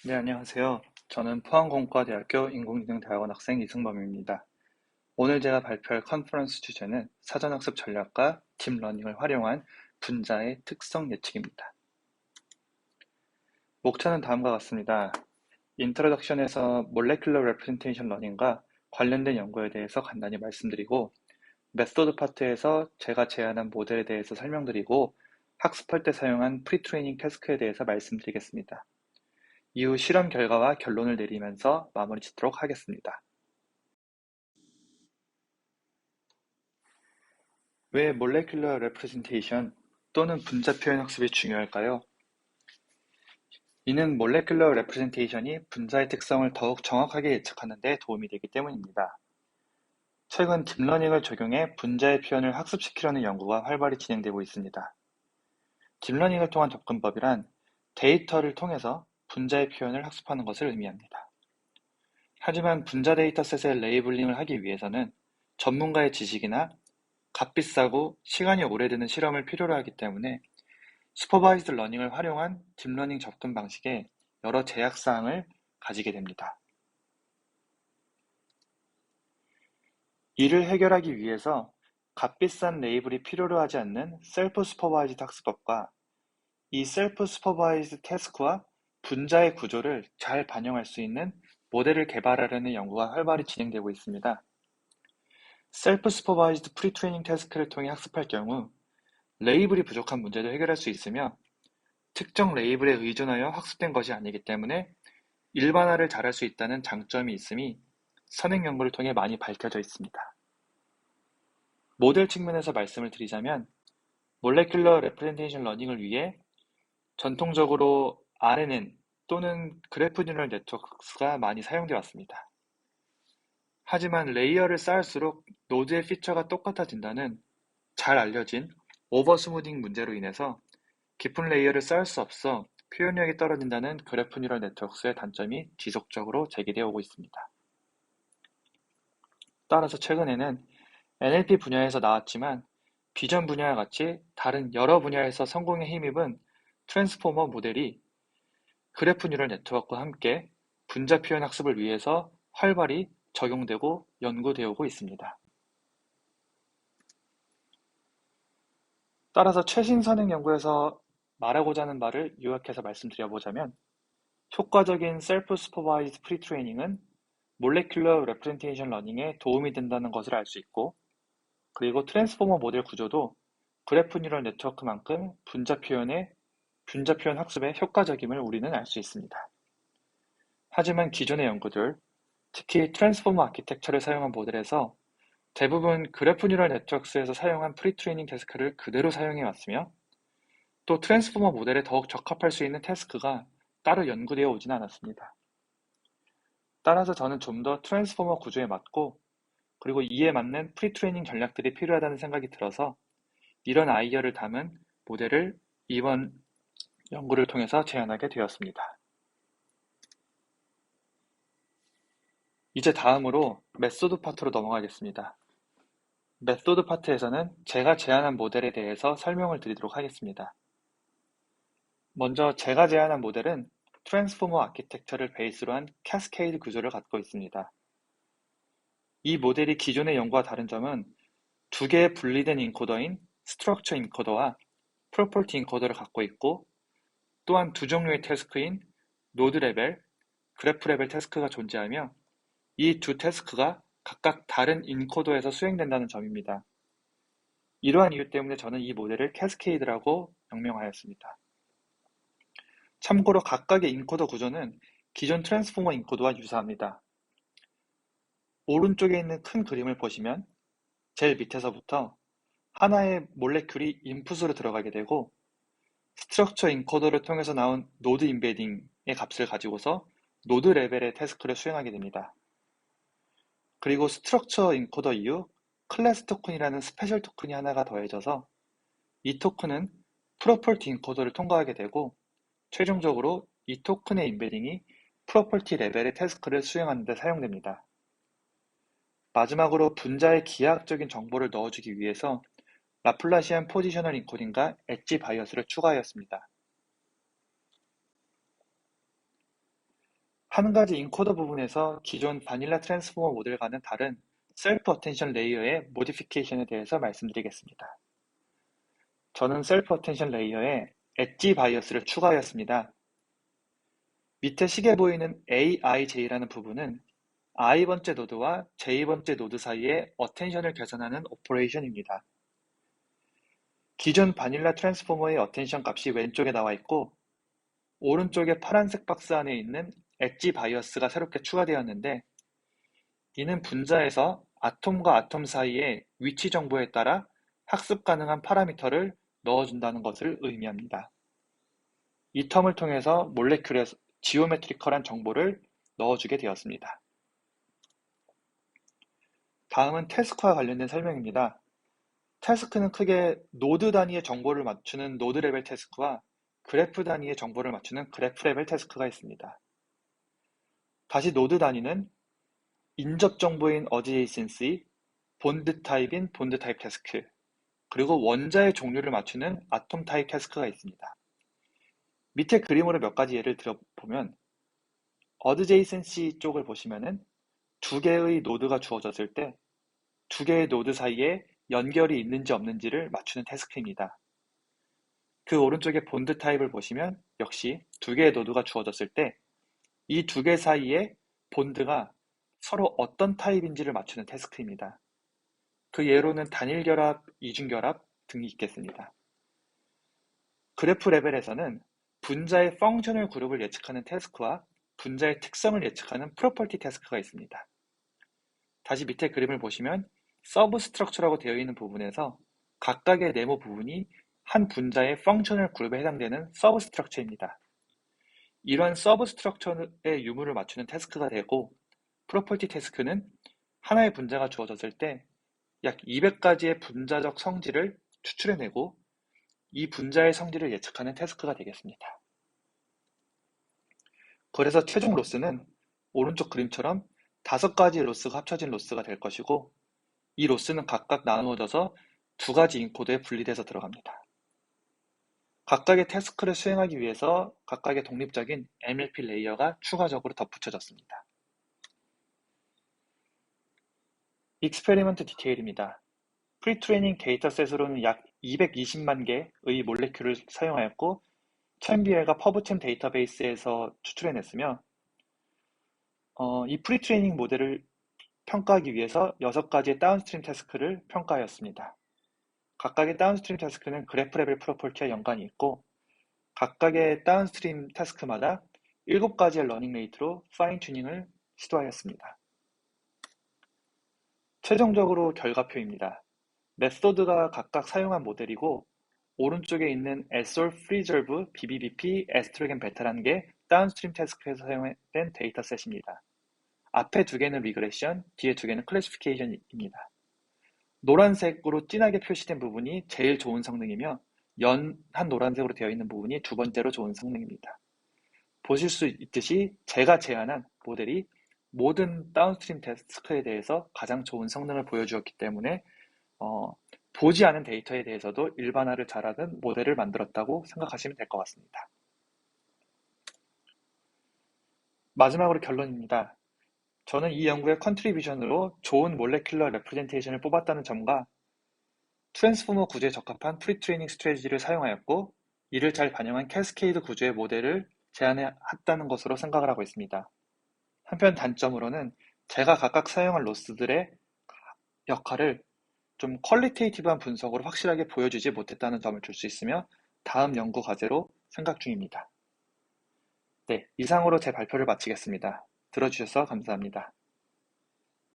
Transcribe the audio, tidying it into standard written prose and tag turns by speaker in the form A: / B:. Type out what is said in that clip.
A: 네, 안녕하세요. 저는 포항공과대학교 인공지능대학원 학생 이승범입니다. 오늘 제가 발표할 컨퍼런스 주제는 사전학습 전략과 딥러닝을 활용한 분자의 특성 예측입니다. 목차는 다음과 같습니다. 인트로덕션에서 몰레큘러 레프레젠테이션 러닝과 관련된 연구에 대해서 간단히 말씀드리고, 메소드 파트에서 제가 제안한 모델에 대해서 설명드리고, 학습할 때 사용한 프리트레이닝 태스크에 대해서 말씀드리겠습니다. 이후 실험 결과와 결론을 내리면서 마무리 짓도록 하겠습니다. 왜 몰레큘러 레프레젠테이션 또는 분자 표현 학습이 중요할까요? 이는 몰레큘러 레프레젠테이션이 분자의 특성을 더욱 정확하게 예측하는 데 도움이 되기 때문입니다. 최근 딥러닝을 적용해 분자의 표현을 학습시키려는 연구가 활발히 진행되고 있습니다. 딥러닝을 통한 접근법이란 데이터를 통해서 분자의 표현을 학습하는 것을 의미합니다. 하지만 분자 데이터셋의 레이블링을 하기 위해서는 전문가의 지식이나 값비싸고 시간이 오래 드는 실험을 필요로 하기 때문에 슈퍼바이즈드 러닝을 활용한 딥러닝 접근 방식에 여러 제약사항을 가지게 됩니다. 이를 해결하기 위해서 값비싼 레이블이 필요로 하지 않는 셀프 슈퍼바이즈드 학습법과 이 셀프 슈퍼바이즈드 태스크와 분자의 구조를 잘 반영할 수 있는 모델을 개발하려는 연구가 활발히 진행되고 있습니다. 셀프 슈퍼바이즈드 프리트레이닝 태스크를 통해 학습할 경우 레이블이 부족한 문제도 해결할 수 있으며 특정 레이블에 의존하여 학습된 것이 아니기 때문에 일반화를 잘할 수 있다는 장점이 있음이 선행 연구를 통해 많이 밝혀져 있습니다. 모델 측면에서 말씀을 드리자면 몰레큘러 레프레젠테이션 러닝을 위해 전통적으로 RNN 또는 그래프 뉴럴 네트워크가 많이 사용되어 왔습니다. 하지만 레이어를 쌓을수록 노드의 피처가 똑같아진다는 잘 알려진 오버 스무딩 문제로 인해서 깊은 레이어를 쌓을 수 없어 표현력이 떨어진다는 그래프 뉴럴 네트워크의 단점이 지속적으로 제기되어 오고 있습니다. 따라서 최근에는 NLP 분야에서 나왔지만 비전 분야와 같이 다른 여러 분야에서 성공에 힘입은 트랜스포머 모델이 그래프 뉴럴 네트워크와 함께 분자 표현 학습을 위해서 활발히 적용되고 연구되어 오고 있습니다. 따라서 최신 선행 연구에서 말하고자 하는 말을 요약해서 말씀드려보자면 효과적인 셀프 슈퍼바이즈드 프리트레이닝은 몰레큘러 레프레젠테이션 러닝에 도움이 된다는 것을 알 수 있고, 그리고 트랜스포머 모델 구조도 그래프 뉴럴 네트워크만큼 분자 표현 학습에 효과적임을 우리는 알 수 있습니다. 하지만 기존의 연구들, 특히 트랜스포머 아키텍처를 사용한 모델에서 대부분 그래프 뉴럴 네트워크에서 사용한 프리트레이닝 태스크를 그대로 사용해 왔으며, 또 트랜스포머 모델에 더욱 적합할 수 있는 태스크가 따로 연구되어 오진 않았습니다. 따라서 저는 좀 더 트랜스포머 구조에 맞고 그리고 이에 맞는 프리트레이닝 전략들이 필요하다는 생각이 들어서 이런 아이디어를 담은 모델을 이번 연구를 통해서 제안하게 되었습니다. 이제 다음으로 메소드 파트로 넘어가겠습니다. 메소드 파트에서는 제가 제안한 모델에 대해서 설명을 드리도록 하겠습니다. 먼저 제가 제안한 모델은 트랜스포머 아키텍처를 베이스로 한 캐스케이드 구조를 갖고 있습니다. 이 모델이 기존의 연구와 다른 점은 두 개의 분리된 인코더인 스트럭처 인코더와 프로퍼티 인코더를 갖고 있고, 또한 두 종류의 태스크인 노드 레벨, 그래프 레벨 태스크가 존재하며 이 두 태스크가 각각 다른 인코더에서 수행된다는 점입니다. 이러한 이유 때문에 저는 이 모델을 캐스케이드라고 명명하였습니다. 참고로 각각의 인코더 구조는 기존 트랜스포머 인코더와 유사합니다. 오른쪽에 있는 큰 그림을 보시면 제일 밑에서부터 하나의 몰레큘이 인풋으로 들어가게 되고, 스트럭처 인코더를 통해서 나온 노드 임베딩의 값을 가지고서 노드 레벨의 태스크를 수행하게 됩니다. 그리고 스트럭처 인코더 이후 클래스 토큰이라는 스페셜 토큰이 하나가 더해져서 이 토큰은 프로퍼티 인코더를 통과하게 되고, 최종적으로 이 토큰의 임베딩이 프로퍼티 레벨의 태스크를 수행하는 데 사용됩니다. 마지막으로 분자의 기하학적인 정보를 넣어주기 위해서 라플라시안 포지셔널 인코딩과 엣지 바이어스를 추가하였습니다. 한 가지 인코더 부분에서 기존 바닐라 트랜스포머 모델과는 다른 셀프 어텐션 레이어의 모디피케이션에 대해서 말씀드리겠습니다. 저는 셀프 어텐션 레이어에 엣지 바이어스를 추가하였습니다. 밑에 식에 보이는 AIJ라는 부분은 i번째 노드와 j번째 노드 사이의 어텐션을 계산하는 오퍼레이션입니다. 기존 바닐라 트랜스포머의 어텐션 값이 왼쪽에 나와 있고 오른쪽에 파란색 박스 안에 있는 엣지 바이어스가 새롭게 추가되었는데 이는 분자에서 아톰과 아톰 사이의 위치 정보에 따라 학습 가능한 파라미터를 넣어준다는 것을 의미합니다. 이 텀을 통해서 몰레큘에 지오메트리컬한 정보를 넣어주게 되었습니다. 다음은 태스크와 관련된 설명입니다. 태스크는 크게 노드 단위의 정보를 맞추는 노드 레벨 태스크와 그래프 단위의 정보를 맞추는 그래프 레벨 태스크가 있습니다. 다시 노드 단위는 인접 정보인 어드제이센시, 본드 타입인 본드 타입 태스크, 그리고 원자의 종류를 맞추는 아톰 타입 태스크가 있습니다. 밑에 그림으로 몇 가지 예를 들어보면 어드제이센시 쪽을 보시면은 두 개의 노드가 주어졌을 때 두 개의 노드 사이에 연결이 있는지 없는지를 맞추는 태스크입니다. 그 오른쪽에 본드 타입을 보시면 역시 두 개의 노드가 주어졌을 때 이 두 개 사이에 본드가 서로 어떤 타입인지를 맞추는 태스크입니다. 그 예로는 단일 결합, 이중 결합 등이 있겠습니다. 그래프 레벨에서는 분자의 펑셔널 그룹을 예측하는 태스크와 분자의 특성을 예측하는 프로퍼티 태스크가 있습니다. 다시 밑에 그림을 보시면 서브 스트럭처라고 되어 있는 부분에서 각각의 네모 부분이 한 분자의 펑셔널 그룹에 해당되는 서브 스트럭처입니다. 이러한 서브 스트럭처의 유무를 맞추는 태스크가 되고 프로퍼티 태스크는 하나의 분자가 주어졌을 때 약 200가지의 분자적 성질을 추출해내고 이 분자의 성질을 예측하는 태스크가 되겠습니다. 그래서 최종 로스는 오른쪽 그림처럼 5가지 로스가 합쳐진 로스가 될 것이고 이 로스는 각각 나누어져서 2가지 인코드에 분리돼서 들어갑니다. 각각의 태스크를 수행하기 위해서 각각의 독립적인 MLP 레이어가 추가적으로 덧붙여졌습니다. 익스페리먼트 디테일입니다. 프리트레이닝 데이터셋으로는 약 220만 개의 몰레큘을 사용하였고 1000BL과 퍼브템 데이터베이스에서 추출해냈으며 이 프리트레이닝 모델을 평가하기 위해서 6가지의 다운스트림 태스크를 평가하였습니다. 각각의 다운스트림 태스크는 그래프 레벨 프로퍼티와 연관이 있고 각각의 다운스트림 태스크마다 7가지의 러닝 레이트로 파인 튜닝을 시도하였습니다. 최종적으로 결과표입니다. 메소드가 각각 사용한 모델이고 오른쪽에 있는 SOR Preserve, BBBP, 에스트로겐 베타라는 게 다운스트림 태스크에서 사용된 데이터셋입니다. 앞에 2개는 리그레션, 뒤에 2개는 클래시피케이션입니다. 노란색으로 진하게 표시된 부분이 제일 좋은 성능이며 연한 노란색으로 되어 있는 부분이 2번째로 좋은 성능입니다. 보실 수 있듯이 제가 제안한 모델이 모든 다운스트림 태스크에 대해서 가장 좋은 성능을 보여주었기 때문에 보지 않은 데이터에 대해서도 일반화를 잘하는 모델을 만들었다고 생각하시면 될 것 같습니다. 마지막으로 결론입니다. 저는 이 연구의 컨트리뷰션으로 좋은 몰레큘러 레프레젠테이션을 뽑았다는 점과 트랜스포머 구조에 적합한 프리트레이닝 스트래티지를 사용하였고 이를 잘 반영한 캐스케이드 구조의 모델을 제안했다는 것으로 생각을 하고 있습니다. 한편 단점으로는 제가 각각 사용한 로스들의 역할을 좀 퀄리테이티브한 분석으로 확실하게 보여주지 못했다는 점을 줄 수 있으며 다음 연구 과제로 생각 중입니다. 네, 이상으로 제 발표를 마치겠습니다. 들어주셔서 감사합니다.